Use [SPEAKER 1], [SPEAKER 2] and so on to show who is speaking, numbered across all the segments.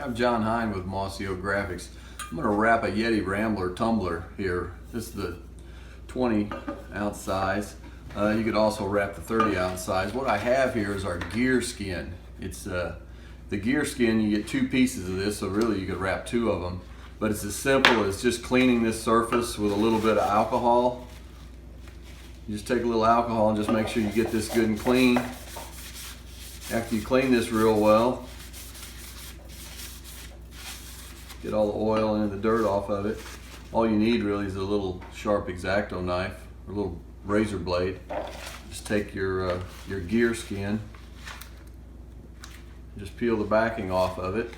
[SPEAKER 1] I'm John Hine with Mossy Graphics. I'm going to wrap a Yeti Rambler tumbler here. This is the 20 ounce size. You could also wrap the 30 ounce size. What I have here is our gear skin. It's the gear skin. You get two pieces of this, so really you could wrap two of them. But it's as simple as just cleaning this surface with a little bit of alcohol. You just take a little alcohol and just make sure you get this good and clean. After you clean this real well, get all the oil and the dirt off of it. All you need really is a little sharp X-Acto knife or a little razor blade. Just take your gear skin, just peel the backing off of it,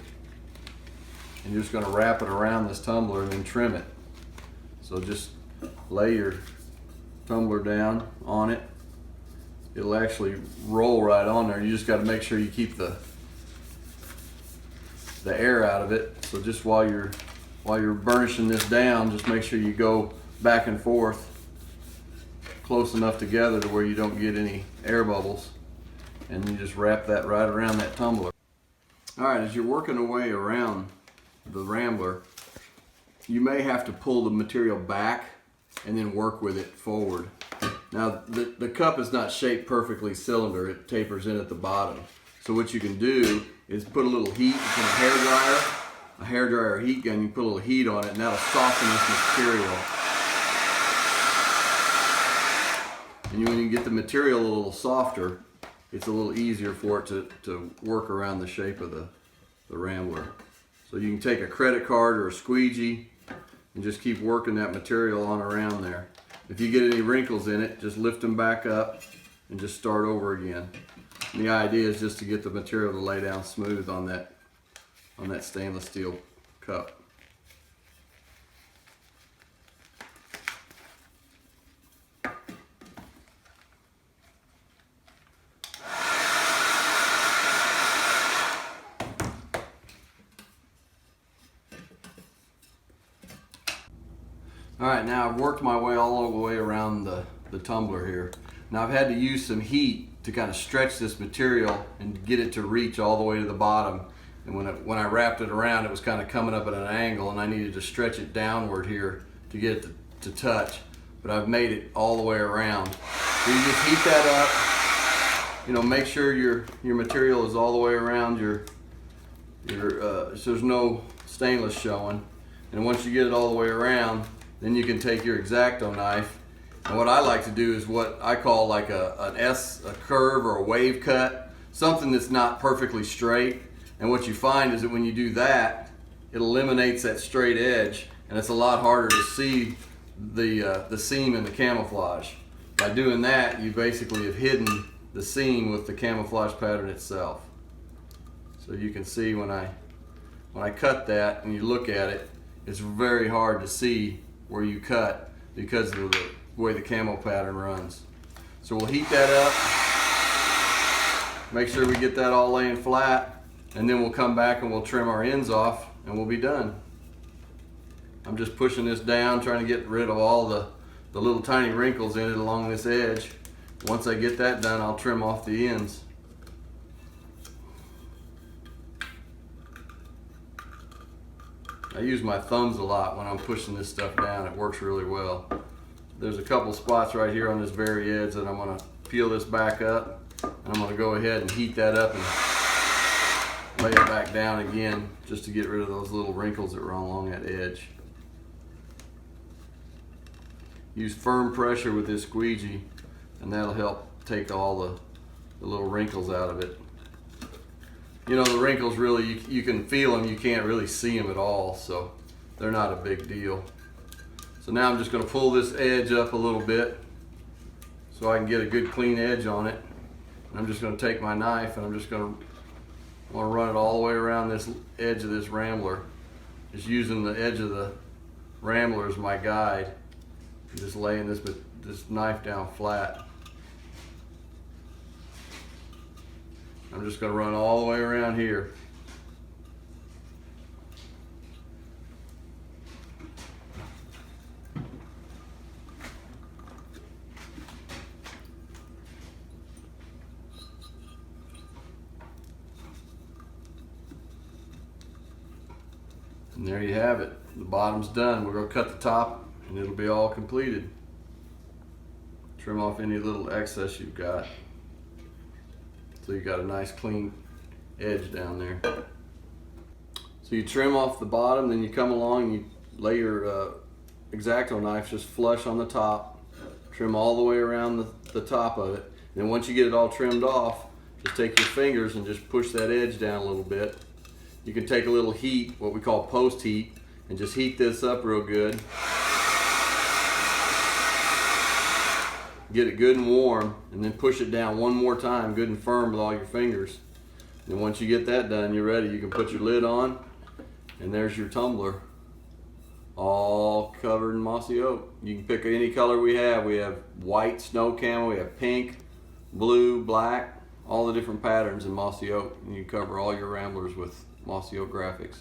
[SPEAKER 1] and you're just going to wrap it around this tumbler and then trim it. So just lay your tumbler down on it. It'll actually roll right on there. You just got to make sure you keep the air out of it. So just while you're burnishing this down, just make sure you go back and forth close enough together to where you don't get any air bubbles, and you just wrap that right around that tumbler. All right, as you're working away around the Rambler, you may have to pull the material back and then work with it forward. Now the cup is not shaped perfectly cylinder, it tapers in at the bottom. So what you can do is put a little heat from a hair dryer heat gun. You put a little heat on it and that'll soften this material. And when you get the material a little softer, it's a little easier for it to work around the shape of the Rambler. So you can take a credit card or a squeegee and just keep working that material on around there. If you get any wrinkles in it, just lift them back up and just start over again. And the idea is just to get the material to lay down smooth on that stainless steel cup. All right, now I've worked my way all the way around the tumbler here. Now I've had to use some heat to kind of stretch this material and get it to reach all the way to the bottom. And when I wrapped it around, it was kind of coming up at an angle, and I needed to stretch it downward here to get it to touch. But I've made it all the way around. So you just heat that up. You know, make sure your material is all the way around so there's no stainless showing. And once you get it all the way around, then you can take your X-Acto knife, and what I like to do is what I call like a curve or a wave cut, something that's not perfectly straight. And what you find is that when you do that, it eliminates that straight edge, and it's a lot harder to see the seam in the camouflage. By doing that, you basically have hidden the seam with the camouflage pattern itself. So you can see when I cut that and you look at it, it's very hard to see where you cut because of the way the camo pattern runs. So we'll heat that up, make sure we get that all laying flat, and then we'll come back and we'll trim our ends off and we'll be done. I'm just pushing this down, trying to get rid of all the little tiny wrinkles in it along this edge. Once I get that done, I'll trim off the ends. I use my thumbs a lot when I'm pushing this stuff down. It works really well. There's a couple spots right here on this very edge that I'm going to peel this back up, and I'm going to go ahead and heat that up and lay it back down again just to get rid of those little wrinkles that run along that edge. Use firm pressure with this squeegee, and that'll help take all the little wrinkles out of it. You know, the wrinkles really, you can feel them, you can't really see them at all, so they're not a big deal. So now I'm just going to pull this edge up a little bit so I can get a good clean edge on it. And I'm just going to take my knife and I'm just going to run it all the way around this edge of this Rambler. Just using the edge of the Rambler as my guide. And just laying this knife down flat. I'm just going to run all the way around here. And there you have it. The bottom's done. We're going to cut the top and it'll be all completed. Trim off any little excess you've got, so you got a nice clean edge down there. So you trim off the bottom, then you come along and you lay your X-Acto knife just flush on the top, trim all the way around the top of it. And then once you get it all trimmed off, just take your fingers and just push that edge down a little bit. You can take a little heat, what we call post heat, and just heat this up real good. Get it good and warm, and then push it down one more time, good and firm with all your fingers. And once you get that done, you're ready. You can put your lid on, and there's your tumbler, all covered in mossy oak. You can pick any color we have. We have white snow camo, we have pink, blue, black, all the different patterns in mossy oak. And you cover all your ramblers with mossy oak graphics.